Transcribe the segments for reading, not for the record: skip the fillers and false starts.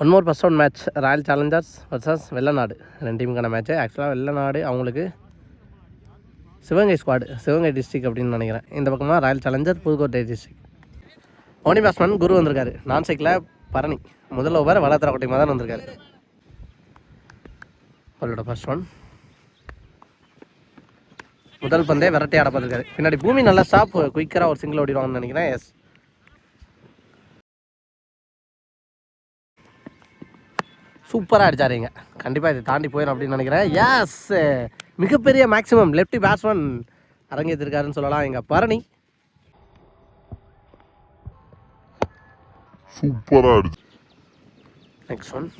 One more first round match Royal Challengers versus Vellanadu. 2 டீமுக்கான match. ஆக்சுவலாக வெள்ளநாடு அவங்களுக்கு சிவகங்கை ஸ்குவாடு, சிவகங்கை டிஸ்ட்ரிக் அப்படின்னு நினைக்கிறேன். இந்த பக்கமாக ராயல் சேலஞ்சர் புதுக்கோட்டை டிஸ்ட்ரிக். ஓனி பேட்ஸ்மேன் குரு வந்திருக்காரு. நான் சைக்கில் பரணி. முதல் ஓவர் வளர்த்தரக்கோட்டை மதன் வந்திருக்காரு. அவரோட ஃபர்ஸ்ட் ஒன். முதல் பந்தே விரட்டி ஆட பார்த்துருக்காரு. பின்னாடி பூமி நல்லா ஸ்டாப், குயிக்கராக ஒரு சிங்கிள் ஓடிடுவாங்கன்னு நினைக்கிறேன். எஸ், சூப்பராக அடிச்சாருங்க. கண்டிப்பாக இதை தாண்டி போயிடும் அப்படின்னு நினைக்கிறேன். எஸ், மிகப்பெரிய மேக்ஸிமம் லெஃப்டி பேட்ஸ்மேன் அரங்கேற்றிருக்காருன்னு சொல்லலாம் எங்கள் பரணி. சூப்பராக அடிச்சு. நெக்ஸ்ட் ஒன்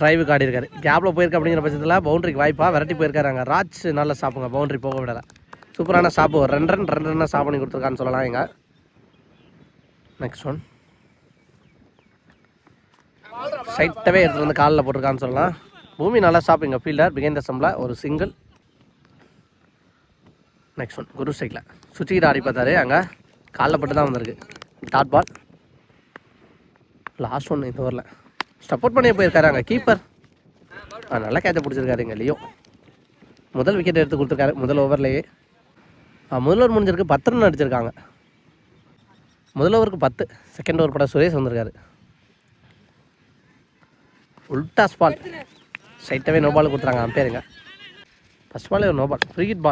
டிரைவுக்கு ஆடி இருக்காரு. கேப்பில் போயிருக்கு அப்படிங்கிற பட்சத்தில் பவுண்டரிக்கு வாய்ப்பாக விரட்டி போயிருக்காரு. அங்கே ராஜ் நல்ல ஸ்டாப்புங்க, பவுண்டரி போக விடலை. சூப்பரான ஸ்டாப்பு, ஒரு 2 ரன் ஸ்டாப் பண்ணி கொடுத்துருக்கான்னு சொல்லலாம் எங்க. நெக்ஸ்ட் ஒன் சைட்டாகவே எடுத்துகிட்டு வந்து காலில் போட்டிருக்கான்னு சொல்லலாம். பூமி நல்லா ஸ்டாப்பிங்க, ஃபீல்டர் பிகைன் த ஸ்டம்பில் ஒரு சிங்கிள். நெக்ஸ்ட் ஒன் குரு ஸ்ட்ரைக்கில் சுற்றிக்கிட்டு ஆடி பார்த்தாரு. அங்கே காலில் பட்டு தான் வந்திருக்கு. Dot ball. லாஸ்ட் ஒன் இந்த ஓவரில் சப்போர்ட் பண்ணி போயிருக்காரு அங்கே கீப்பர். நல்லா கேட்ச பிடிச்சிருக்காரு இங்கே லியோ. முதல் விக்கெட் எடுத்து கொடுத்துருக்காரு முதல் ஓவர்லேயே. முதல் ஓவர் முடிஞ்சிருக்கு, 10 ரன் அடிச்சிருக்காங்க. முதல் ஓவருக்கு 10. செகண்ட் ஓவர் பட சுரேஷ் வந்திருக்காரு. உல்டா ஸ்பால் ஸ்ட்ரைட்டாகவே நோ பால் கொடுத்துறாங்க அம்பேருங்க. ஃபர்ஸ்ட் பாலே ஒரு நோ பால். ஃப்ரீகிட்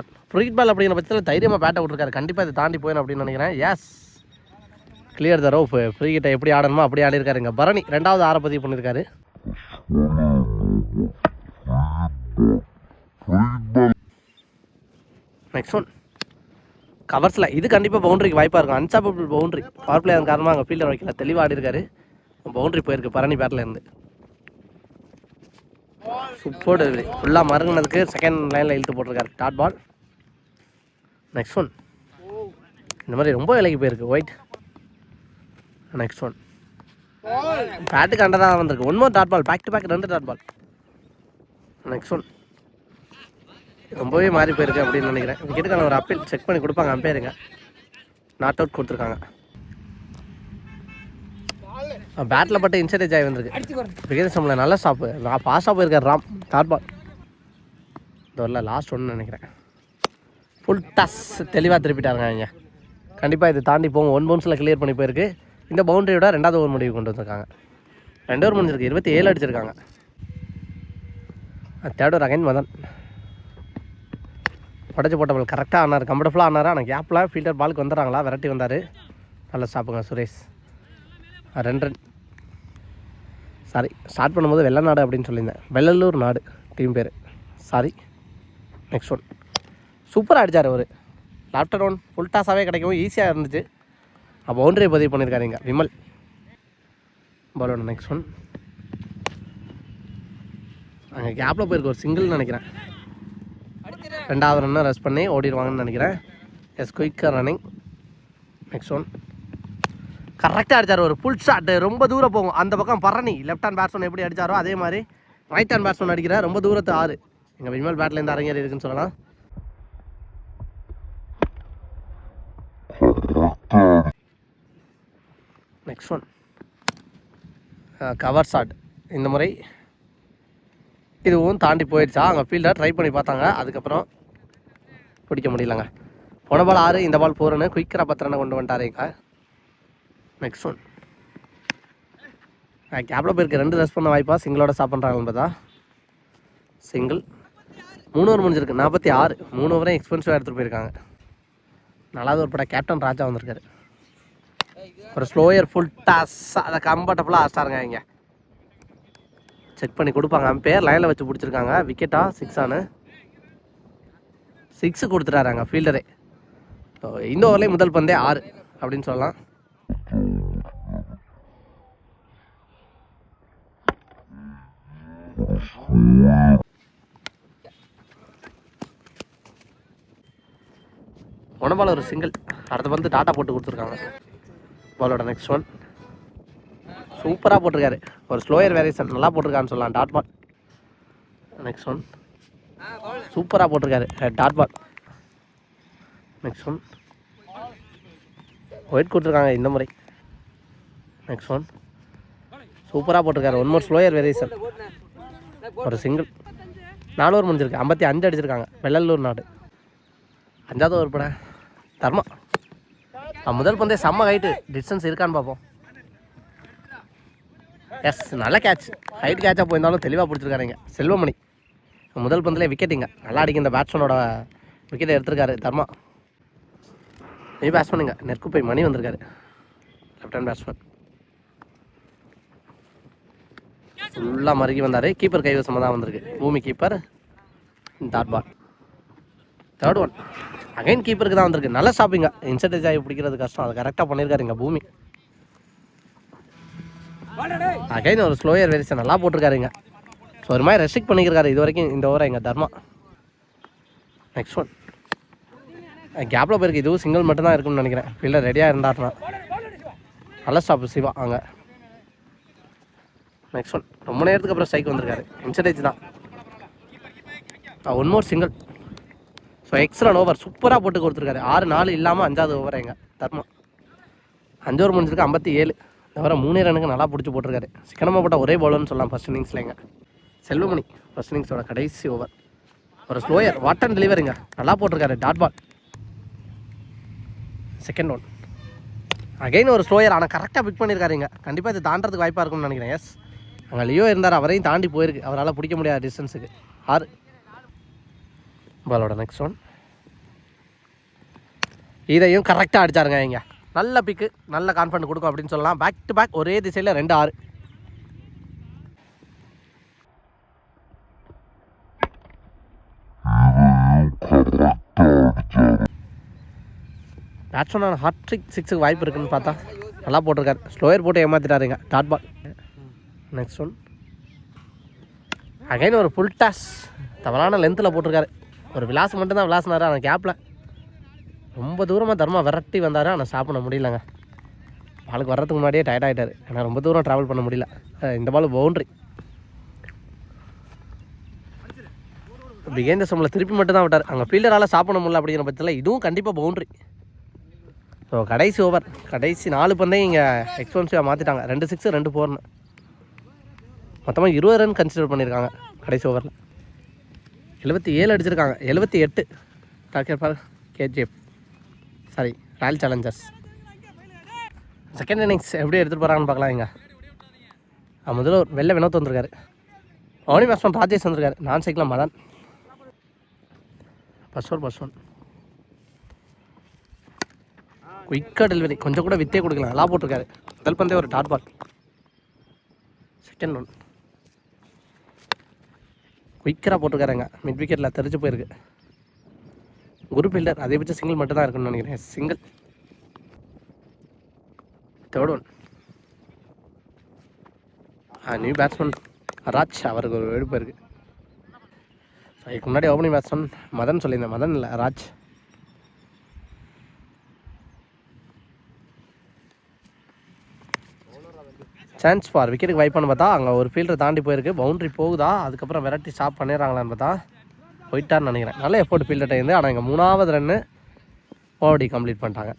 பால் அப்படிங்கிற பட்சத்தில் தைரியமாக பேட்டை விட்டுருக்காரு. கண்டிப்பாக இதை தாண்டி போயிடும் அப்படின்னு நினைக்கிறேன். Yes, clear the rope. ஃப்ரீகிட்டை எப்படி ஆடணுமோ அப்படி ஆடிருக்காருங்க பரணி. 2வது 6 பதிவு பண்ணியிருக்காரு. நெக்ஸ்ட் ஒன் கவர்ஸில் இது கண்டிப்பாக பவுண்டரிக்கு வாய்ப்பாக இருக்கும். அன்சாப்பபிள் பவுண்டரி. பவர் பிளே காரணமாக அங்கே ஃபீல்டர் வைக்கல, தெளிவாக ஆடி இருக்காரு. பவுண்டரி போயிருக்கு பரணி பேட்டில் இருந்து. சூப்பர் டெலிவரி, ஃபுல்லாக மறுங்கினதுக்கு செகண்ட் லைனில் இழுத்து போட்டிருக்காரு. Dot ball. நெக்ஸ்ட் ஒன் இந்த மாதிரி ரொம்ப விலைக்கு போயிருக்கு ஒயிட். நெக்ஸ்ட் ஒன் பேட்டுக்கு அண்டராக வந்திருக்கு. 1 more dot ball, back to back 2 dot ball. Next one ரொம்பவே மாறி போயிருக்கு அப்படின்னு நினைக்கிறேன். விக்கெட்டுக்கான ஒரு அப்பீல் செக் பண்ணி கொடுப்பாங்க அம்பேருங்க. நாட் அவுட் கொடுத்துருக்காங்க. பேட்டில் பட்டு இன்சைடேஜ் ஆகி வந்திருக்கு. விக்கெட் ஸ்டம்பில் நல்லா ஸ்டாப்பு, பாஸாக போயிருக்காரு ராம். Dot ball. இந்த வரல லாஸ்ட் ஒன்று நினைக்கிறேன். ஃபுல் டஸ் தெளிவாக திருப்பிட்டாருங்க அவங்க. கண்டிப்பாக இதை தாண்டி போங்க. 1 பவுன்ஸில் கிளியர் பண்ணி போயிருக்கு. இந்த பவுண்டரியோட 2வது ஓவர் முடிவு கொண்டு வந்திருக்காங்க. 2 ஓவர் முடிஞ்சிருக்கு, 27 அடிச்சிருக்காங்க. 3rd over again Madan. உடச்சி போட்ட பால் கரெக்டாக ஆனார், கம்ஃபர்டபுளாக ஆனார். ஆனால் கேப்பில் ஃபீல்டர் பாலுக்கு வந்துடுறாங்களா, விரட்டி வந்தார். நல்ல ஸ்டாப்புங்க சுரேஷ். 2 ரன். சாரி, ஸ்டார்ட் பண்ணும்போது வெள்ளநாடு அப்படின்னு சொல்லியிருந்தேன். வெள்ளலூர் நாடு டீம் பேர். சாரி. நெக்ஸ்ட் ஒன் சூப்பராக அடித்தார் ஒரு லாப்டர் ஒன். ஃபுல் டாஸாகவே கிடைக்கும், ஈஸியாக இருந்துச்சு. பவுண்டரியை பதிவு பண்ணியிருக்காரு இங்கே விமல். பாலோட நெக்ஸ்ட் ஒன் அங்கே கேப்பில் போயிருக்கு ஒரு சிங்கிள்னு நினைக்கிறேன். 2வது ரன்னை ரெஸ்ட் பண்ணி ஓடிடுவாங்கன்னு நினைக்கிறேன். எஸ், குயிக்காக ரன்னிங். நெக்ஸ்ட் ஒன் கரெக்டாக அடித்தார் ஒரு ஃபுல் ஷாட்டு. ரொம்ப தூரம் போகும். அந்த பக்கம் பரணி லெஃப்ட் ஹேண்ட் பேட்ஸ்மேன் எப்படி அடித்தாரோ அதே மாதிரி ரைட் ஹேண்ட் பேட்ஸ்மேன் அடிக்கிறார். ரொம்ப தூரத்து 6. எங்கள் விமல் பேட்லேருந்து அரங்கேறி இருக்குன்னு சொல்லலாம். Next one cover shot. இந்த முறை இதுவும் தாண்டி போயிடுச்சா. அங்கே ஃபீல்டர் ட்ரை பண்ணி பார்த்தாங்க, அதுக்கப்புறம் பிடிக்க முடியலங்க. போன பால் 6, இந்த பால் 4 ரன்னு. குயிக்கராக 10 ரன்னை கொண்டு வந்துட்டாருங்க. நெக்ஸ்ட் ஒன் கேப்பில் போயிருக்கு. 2 ரெஸ்ட் பண்ண வாய்ப்பாக சிங்கிளோட ஸ்டாப் பண்ணுறாங்கன்னு பார்த்தா சிங்கிள். 3 ஓவர் முடிஞ்சிருக்கு, 46. 3 ஓவரையும் எக்ஸ்பென்சிவாக எடுத்துகிட்டு போயிருக்காங்க. 4வது ஒரு பட கேப்டன் ராஜா வந்திருக்காரு. ஒரு ஸ்லோயர் ஃபுல் டாஸ், அதை கம்ஃபர்டபுளாக ஆஸ்டாருங்க இங்கே. செக் பண்ணி கொடுப்பாங்க அம்பேர். லைனில் வச்சு பிடிச்சிருக்காங்க. விக்கெட்டா 6 6 கொடுத்துட்டாராங்க ஃபீல்டரே. இந்த ஓவர்லேயே முதல் பந்தே 6 அப்படின்னு சொல்லலாம். பால் ஒரு சிங்கிள். அடுத்த பந்து டாட்டா போட்டு கொடுத்துருக்காங்க. பாலோட நெக்ஸ்ட் ஒன் சூப்பராக போட்டிருக்காரு. ஒரு ஸ்லோயர் வேரியேஷன் நல்லா போட்டிருக்கான்னு சொல்லலாம். Dot ball. நெக்ஸ்ட் ஒன் சூப்பராக போட்டிருக்காரு. Dot ball. Next one wide கொடுத்துருக்காங்க இந்த முறை. நெக்ஸ்ட் ஒன் சூப்பராக போட்டிருக்காரு. One more slower variation. ஒரு சிங்கிள். 4 ஓவர் முடிஞ்சிருக்கு. 55 அடிச்சிருக்காங்க. வெள்ளலூர் நாடு. 5வது ஓவர் பட தர்மா. முதல் பந்தே செம்ம ஹைட்டு. டிஸ்டன்ஸ் இருக்கான்னு பார்ப்போம். எஸ், நல்ல கேட்ச். ஹைட் கேட்சாக போயிருந்தாலும் தெளிவாக பிடிச்சிருக்காருங்க செல்வமணி. முதல் பந்தில் விக்கெட்டிங்க. நல்லா அடிக்க இந்த பேட்ஸ்மேனோட விக்கெட்டை எடுத்திருக்காரு தர்மா. நீ பேட்ஸ்மேனுங்க. நெற்குப்பை மணி வந்திருக்காரு. Left hand batsman. ஃபுல்லாக மறுக்கி வந்தார். கீப்பர் கைவசமாக தான் வந்திருக்கு. பூமி keeper. Dot ball. 3rd one. Again கீப்பருக்கு தான் வந்திருக்கு. நல்ல ஸ்டாப்பிங்க. இன்சர்டேஜ் ஆகி பிடிக்கிறது கஷ்டம். அது கரெக்டாக பண்ணியிருக்காருங்க பூமி. அகைன் ஒரு ஸ்லோயர் வேரியேஷன் நல்லா போட்டிருக்காருங்க. ஸோ ஒரு மாதிரி ரெஸ்ட்ரிக்ட் பண்ணியிருக்காரு இது வரைக்கும் இந்த ஓவரை எங்கள் தர்மா. Next one. கேப்பில் போயிருக்கு. இதுவும் சிங்கிள் மட்டும்தான் இருக்குன்னு நினைக்கிறேன். ஃபீல்டர் ரெடியாக இருந்தார்னா. நல்ல ஸ்டாப்பு சிவா அங்கே. Next one. ரொம்ப நேரத்துக்கு அப்புறம் ஸ்ட்ரைக் வந்திருக்காரு. இன்சர்டேஜ் தான். One more single. So extra over சூப்பராக போட்டு கொடுத்துருக்காரு. 6-4 இல்லாமல் 5வது ஓவர் எங்கள் தர்மா. 5 ஓவர் முடிஞ்சிருக்கு. 57. தவிர 3 ரனுக்கு நல்லா பிடிச்சி போட்டிருக்காரு. சிக்கனமாக போட்டால் ஒரே பவுலர்னு சொல்லலாம் ஃபர்ஸ்ட் இன்னிங்ஸில் எங்கள் செல்வமணி. ஃபர்ஸ்ட் இன்னிங்ஸோட கடைசி ஓவர். ஒரு ஸ்லோயர் வாட் அண்ட் டெலிவரிங்க. நல்லா போட்டிருக்காரு. Dot ball. Second one. Again ஒரு ஸ்லோயர். ஆனால் கரெக்டாக பிக் பண்ணியிருக்காருங்க. கண்டிப்பாக இது தாண்டறதுக்கு வாய்ப்பாக இருக்கும்னு நினைக்கிறேன். எஸ், அங்கே லியோ இருந்தார். அவரையும் தாண்டி போயிருக்கு. அவரால் பிடிக்க முடியாத டிஸ்டன்ஸுக்கு. 6. பாலோட நெக்ஸ்ட் ஒன். இதையும் கரெக்டாக அடித்தாருங்க இங்கே. நல்ல பிக்கு. நல்ல கான்ஃபிடன்ட் கொடுக்கும் அப்படின்னு சொல்லலாம். பேக் டு பேக் ஒரே திசையில் 2-6. பேட்ஸ்மேனான ஹாட்ரிக் 6க்கு வாய்ப்பு இருக்குன்னு பார்த்தா நல்லா போட்டிருக்காரு. ஸ்லோயர் போட்டு ஏமாற்றிட்டாருங்க. Dot ball. Next one. Again ஒரு ஃபுல் டாஸ். தவறான லென்த்தில் போட்டிருக்காரு. ஒரு விளாஸ் மட்டும்தான் விளாசினார். ஆனால் கேப்பில் ரொம்ப தூரமாக தர்மா விரட்டி வந்தார். ஆனால் ஸ்டாப் பண்ண முடியலங்க. பாலுக்கு வர்றதுக்கு முன்னாடியே டயர்ட் ஆகிட்டார். ஏன்னா ரொம்ப தூரம் ட்ராவல் பண்ண முடியல. இந்த பால் பவுண்ட்ரி. பிகைண்ட் ஸ்டம்பில் திருப்பி மட்டும் தான் விட்டார். அங்கே ஃபீல்டரால் ஸ்டாப் பண்ண முடியல. அப்படிங்கிற பட்சத்தில் இதுவும் கண்டிப்பாக பவுண்ட்ரி. ஸோ கடைசி ஓவர். கடைசி 4 பந்தையும் இங்கே எக்ஸ்பென்சிவாக மாற்றிட்டாங்க. 2 6 2 4. மொத்தமாக 20 ரன் கன்சிடர் பண்ணியிருக்காங்க கடைசி ஓவரில். 77 அடிச்சிருக்காங்க. 78 target for KGF. Sorry, Royal Challengers. Second innings எப்படி எடுத்துகிட்டு போகிறாங்கன்னு பார்க்கலாம். இங்கே முதல்ல ஒரு வெள்ளை வினோத் வந்திருக்காரு. ஓனி பேட்ஸ்மேன் ராஜேஷ் வந்திருக்காரு. நான் சைக்கிள் மதன். First one. குயிக்காக டெலிவரி. கொஞ்சம் கூட வித்தே கொடுக்கலாம். நல்லா போட்டிருக்காரு. முதல் பந்தே ஒரு டாட் பால். Second one. குயிக்கராக போட்டிருக்காருங்க. மிட் விக்கெட்டில் தெரிஞ்சு போயிருக்கு. குரு ஃபீல்டர். அதே பட்சம் சிங்கிள் மட்டும் தான் இருக்குன்னு நினைக்கிறேன். Single. 3rd one. New batsman Raj. அவருக்கு ஒரு வெடிப்பு இருக்குது. அதுக்கு முன்னாடி ஓப்பனிங் பேட்ஸ்மேன் மதன் சொல்லியிருந்தேன். மதன் இல்லை, ராஜ். சான்ஸ் ஃபார் விக்கெட்டுக்கு வைப்பான்னு பார்த்தா அங்கே ஒரு ஃபீல்டர் தாண்டி போயிருக்கு. பவுண்ட்ரி போகுதா, அதுக்கப்புறம் வெரைட்டி ஸ்டாப் பண்ணிடுறாங்களான்னு பார்த்தா போயிட்டான்னு நினைக்கிறேன். நல்ல எஃபோர்ட் ஃபீல்டர்கிட்ட இருந்து. ஆனால் இங்கே 3வது ரன்னு ஓடி கம்ப்ளீட் பண்ணிட்டாங்க.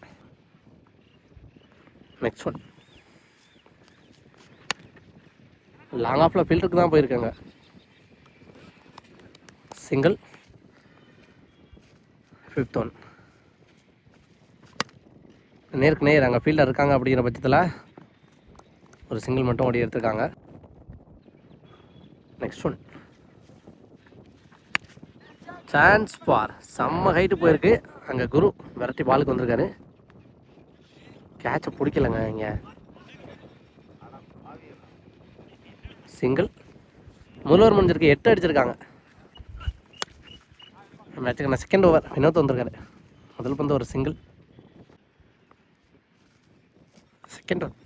Next one. லாங் ஆஃபில் ஃபீல்டருக்கு தான் போயிருக்காங்க. சிங்கிள். 5th one. நேருக்கு நேர் அங்கே ஃபீல்டர் இருக்காங்க. அப்படிங்கிற பட்சத்தில் ஒரு சிங்கிள் மட்டும் ஓடி எடுத்துருக்காங்க. Next one. Chance for. செம்ம ஹைட்டு போயிருக்கு. அங்கே குரு விரட்டி பாலுக்கு வந்திருக்காரு. கேட்சை பிடிக்கலைங்க இங்கே. சிங்கிள். முதல் முடிஞ்சிருக்கு. 8 அடிச்சிருக்காங்க. மேட்சுக்கு நான் செகண்ட் ஓவர். வினோத் வந்திருக்காரு. முதல் பந்து ஒரு சிங்கிள். Second one.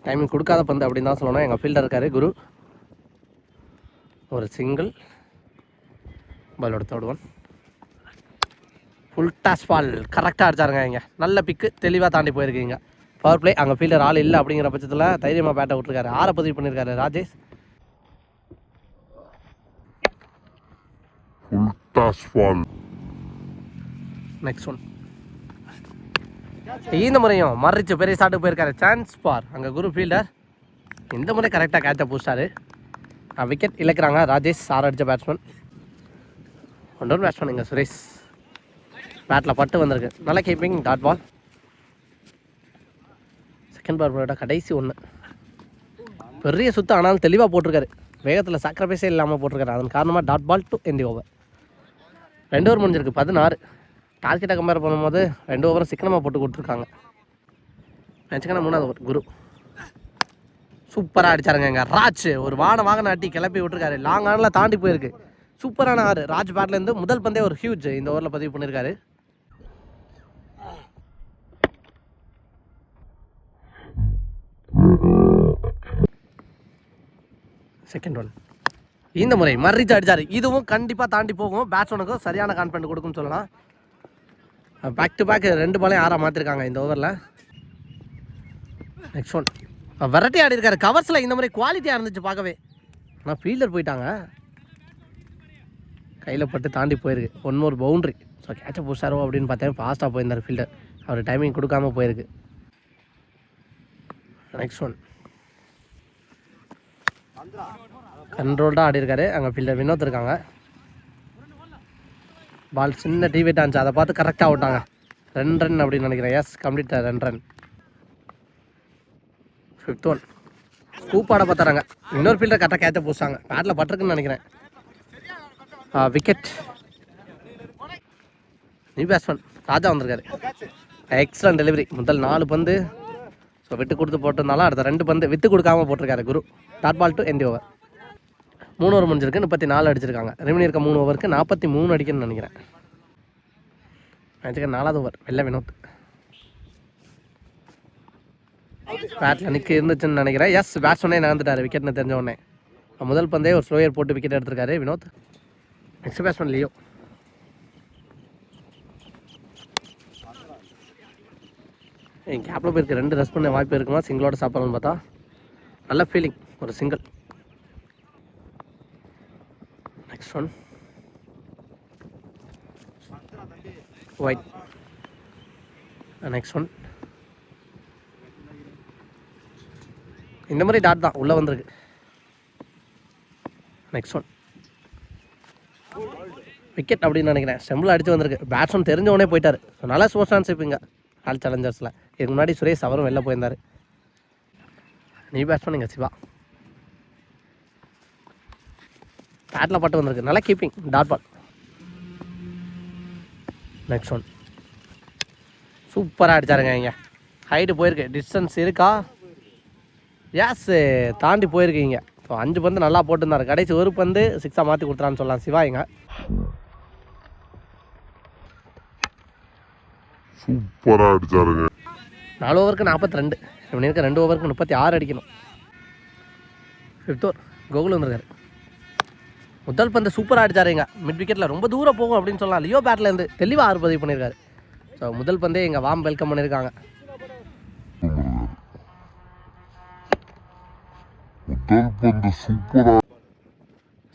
டைமிங் கொடுக்காத பந்து அப்படின்னு தான் சொல்லணும். எங்கள் ஃபீல்டர் இருக்கார் குரு. ஒரு சிங்கிள். பாலோட 3rd ஒன். ஃபுல் டாஸ் பால். கரெக்டாக அடிச்சாருங்க இங்கே. நல்ல பிக்கு. தெளிவாக தாண்டி போயிருக்கீங்க. Power play. அங்கே ஃபீல்டர் ஆள் இல்லை அப்படிங்கிற பட்சத்தில் தைரியமாக பேட்டை விட்டுருக்காரு. 6 பதிவு பண்ணியிருக்காரு ராஜேஷ். Next one. இந்த முறையும் மறிச்சு பெரிய ஷாட்டுக்கு போயிருக்காரு. சான்ஸ் பார் அங்கே குரு ஃபீல்டர். இந்த முறை கரெக்டாக கேட்சை பூஸ்டாரு. விக்கெட் இழக்கிறாங்க ராஜேஷ். 6 அடித்த பேட்ஸ்மேன். 1 பேட்ஸ்மேன் இங்கே சுரேஷ். பேட்டில் பட்டு வந்திருக்கு. நல்ல keeping. Dot ball. Second ball கடைசி 1. பெரிய சுத்தம் ஆனாலும் தெளிவாக போட்டிருக்காரு. வேகத்தில் சாக்ரிஃபைஸே இல்லாமல் போட்டிருக்காரு. அதன் காரணமாக dot ball to end over. 2 over முடிஞ்சிருக்கு. 16. டார்கெட்டை கம்பேர் பண்ணும்போது 2 ஓவரும் சிக்கனமாக போட்டு கொடுத்துருக்காங்க. நினச்சிக்கன்னா 3வது ஓவர் குரு சூப்பராக அடிச்சாருங்க. எங்கள் ராஜ் ஒரு வாகனம் அட்டி கிளப்பி விட்டுருக்காரு. லாங் ஆனில் தாண்டி போயிருக்கு. சூப்பரான 6. ராஜ் பேட்லேருந்து முதல் பந்தே ஒரு ஹியூஜ் இந்த ஓவரில் பதிவு பண்ணியிருக்காரு. செகண்ட் ஒன் இந்த முறை மறிச்சு அடிச்சாரு. இதுவும் கண்டிப்பாக தாண்டி போகும். பேட்ஸ்மேனுக்கும் சரியான கான்ஃபிடன்ட் கொடுக்கும்னு சொல்லலாம். பேக் டு பேக் 2 பாலையும் 6 மாற்றிருக்காங்க இந்த ஓவரில். நெக்ஸ்ட் ஒன் வெரைட்டி ஆடி இருக்காரு. கவர்ஸில் இந்த முறை குவாலிட்டியாக இருந்துச்சு பார்க்கவே. ஆனால் ஃபீல்டர் போயிட்டாங்க. கையில் பட்டு தாண்டி போயிருக்கு. 1 more பவுண்ட்ரி. ஸோ கேட்சை புஷாரோ அப்படின்னு பார்த்தேன். ஃபாஸ்ட்டாக போயிருந்தார் ஃபீல்டர். அவர் டைமிங் கொடுக்காம போயிருக்கு. நெக்ஸ்ட் ஒன் கண்ட்ரோல்டாக ஆடி இருக்காரு. அங்கே ஃபீல்டர் வினோத் இருக்காங்க. பால் சின்ன டிவிட் ஆச்சு. அதை பார்த்து கரெக்டாக விட்டாங்க. 2 ரன் அப்படின்னு நினைக்கிறேன். Yes complete 2 run. 5th one ஸ்கூப்பாட பார்த்துறாங்க. இன்னொரு ஃபீல்டர் கரெக்டாக கேட்சை பூசாங்க. பேட்டில் பட்டிருக்குன்னு நினைக்கிறேன். விக்கெட். நியூ பேட்ஸ்மேன் ராஜா வந்திருக்காரு. Excellent delivery. முதல் 4 பந்து ஸோ விட்டு கொடுத்து போட்டிருந்தாலும் அடுத்த 2 பந்து விட்டு கொடுக்காமல் போட்டிருக்காரு Guru. Dot ball to end over. 3 over முடிஞ்சிருக்கு. 34 அடிச்சிருக்காங்க. ரிமைன் இருக்க 3 ஓவருக்கு 43 அடிக்கணும்னு நினைக்கிறேன். நினச்சிக்க 4வது ஓவர் வெள்ள வினோத். பேட்டில் நிற்க இருந்துச்சுன்னு நினைக்கிறேன். எஸ் பேட்ஸ்மேனே நகர்ந்துட்டார் விக்கெட்னு தெரிஞ்ச உடனே. முதல் பந்தே ஒரு ஸ்லோயர் போட்டு விக்கெட் எடுத்திருக்காரு வினோத். Next batsman Leo. என் கேப்பில் போயிருக்கு. 2 ரெஸ்ட் பண்ண வாய்ப்பு இருக்குமா சிங்கிளோட சாப்பிட்றோன்னு பார்த்தா நல்ல ஃபீலிங். ஒரு single. Next one white. Next one இந்த மாதிரி டாட் தான் உள்ளே வந்திருக்கு. நெக்ஸ்ட் ஒன் விக்கெட் அப்படின்னு நினைக்கிறேன். ஸ்டெம்பில் அடித்து வந்திருக்கு. பேட்ஸ்மேன் தெரிஞ்சவனே போயிட்டார். ஸோ நல்லா ஸ்போர்ட்ஸ்மேன்ஷிப் இங்கே ஆல் சேலஞ்சர்ஸில். இதுக்கு முன்னாடி சுரேஷ் அவரும் வெளில போயிருந்தார். நியூ பேட்ஸ்மேன் இங்கே சிவா. பேட்டில் பட்டு வந்திருக்கு. நல்லா keeping. Dot ball. Next one சூப்பராக அடித்தாருங்க. இங்கே ஹைட்டு போயிருக்கு. டிஸ்டன்ஸ் இருக்கா? எஸ் தாண்டி போயிருக்கீங்க. ஸோ 5 பந்து நல்லா போட்டுருந்தாரு. கடைசி 1 பந்து 6ஆக மாற்றி கொடுத்துறான்னு சொல்லலாம் சிவா. இங்கே சூப்பராக அடிச்சாருங்க. 4 ஓவருக்கு 42. இவன் இருக்க 2 ஓவருக்கு 36 அடிக்கணும். 5th ஓவர் கோகுல் வந்திருக்காரு. முதல் பந்து சூப்பராக அடிச்சாருங்க. மிட் விக்கெட்டில் ரொம்ப தூரம் போகும் அப்படின்னு சொல்லலாம். லியோ பேட்லேருந்து தெளிவாக 6 பதிவு பண்ணியிருக்காரு. ஸோ முதல் பந்தே எங்கள் வார்ம் வெல்கம் பண்ணியிருக்காங்க.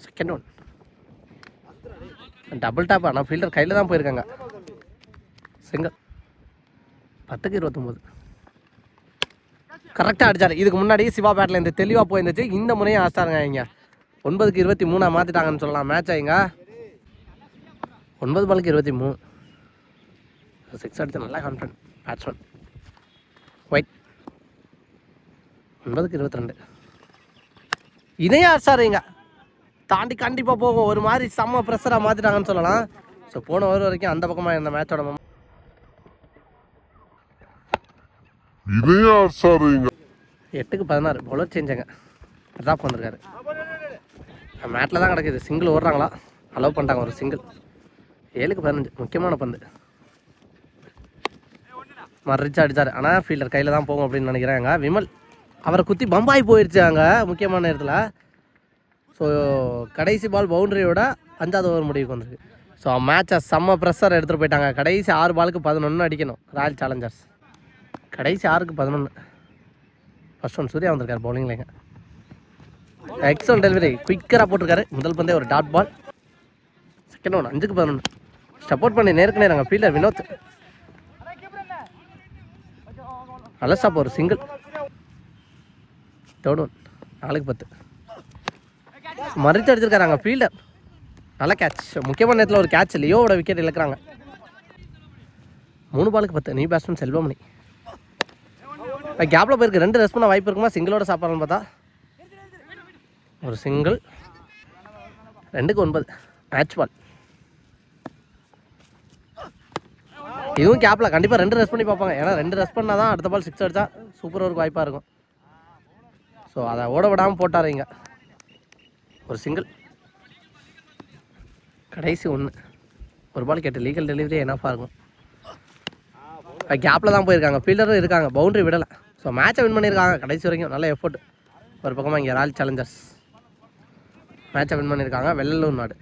Second one double top. ஆனால் ஃபீல்டர் கையில் தான் போயிருக்காங்க. சிங்கிள். 10க்கு 29 கரெக்டாக அடிச்சார். இதுக்கு முன்னாடி சிவா பேட்டில் இருந்து தெளிவாக போயிருந்துச்சு. இந்த முறையும் ஆஸ்டாருங்க. இங்கே 9க்கு 23 மாற்றிட்டாங்கன்னு சொல்லலாம் மேட்ச். இங்கே 9 பாலுக்கு 23. 6 அடிச்சு நல்லா கான்ஃபிடன்ட் பேட்ஸ்மேன். ஒயிட். 9க்கு 22 இதையும் ஆஸ்டாருங்க. தாண்டி கண்டிப்பாக போகும். ஒரு மாதிரி செம்ம ப்ரெஷராக மாற்றிட்டாங்கன்னு சொல்லலாம். ஸோ போன ஓவர் வரைக்கும் அந்த பக்கமாக இருந்த மேட்சோட 8க்கு 16 பவுலர் சேஞ்சுங்க. ட்ராப் வந்திருக்காரு. மேட்டில் தான் கிடக்குது. சிங்கிள் ஓடுறாங்களா? அலோவ் பண்ணிட்டாங்க ஒரு சிங்கிள். 7க்கு 15 முக்கியமான பந்து. மறிச்சு அடித்தார். ஆனால் ஃபீல்டர் கையில் தான் போகும் அப்படின்னு நினைக்கிறாங்க. விமல் அவரை குத்தி பம்பாய் போயிடுச்சு அங்கே முக்கியமான நேரத்தில். ஸோ கடைசி பால் பவுண்டரியோட 5வது ஓவர் முடிவுக்கு வந்துருக்கு. ஸோ மேட்சை செம்ம ப்ரெஷர் எடுத்துகிட்டு போயிட்டாங்க. கடைசி 6 பாலுக்கு 11 அடிக்கணும் ராயல் சேலஞ்சர்ஸ். கடைசி 6க்கு 11. ஃபர்ஸ்ட் ஒன் சூர்யா வந்திருக்காரு பவுலிங்லேங்க. Excellent delivery. குயிக்கராக போட்டிருக்காரு. முதல் பந்தே ஒரு டாட் பால். செகண்ட் ஒன் 5க்கு 11 சப்போர்ட் பண்ணி நேருக்கு நேராங்க ஃபீல்டர் வினோத். நல்ல ஸ்டாப், ஒரு சிங்கிள். Third one, 4-10. மறித்து அடிச்சிருக்காங்க ஃபீல்டர். நல்ல கேட்ச். முக்கியமான நேரத்தில் ஒரு கேட்ச், லியோவோட விக்கெட் இழக்கிறாங்க. 3-10. New batsman Selvamani. கேப்பில் போயிருக்கு. 2 ரன் பண்ண வாய்ப்பு இருக்குமா சிங்கிளோட சாப்பிட்றான்னு பார்த்தா ஒரு சிங்கிள். 2-9. மேட்ச் பால். இதுவும் கேப்பில் கண்டிப்பாக 2 ரன் பண்ணி பார்ப்பாங்க. ஏன்னா 2 ரன் பண்ணால் தான் அடுத்த பால் 6 அடித்தா சூப்பர் ஓவருக்கு வாய்ப்பாக இருக்கும். ஸோ அதை ஓட விடாமல் போட்டாருங்க. ஒரு சிங்கிள். கடைசி 1. ஒரு பால் கேட்டு லீகல் டெலிவரி என்னப்பா இருக்கும். கேப்பில் தான் போயிருக்காங்க. ஃபீல்டரும் இருக்காங்க. பவுண்டரி விடலை. ஸோ மேட்சை வின் பண்ணியிருக்காங்க கடைசி வரைக்கும். நல்ல எஃபோர்ட். ஒரு பக்கமாக இங்கே ராயல் சேலஞ்சர்ஸ் மேட்சை வின் பண்ணியிருக்காங்க. வெள்ளலூர் நாடு.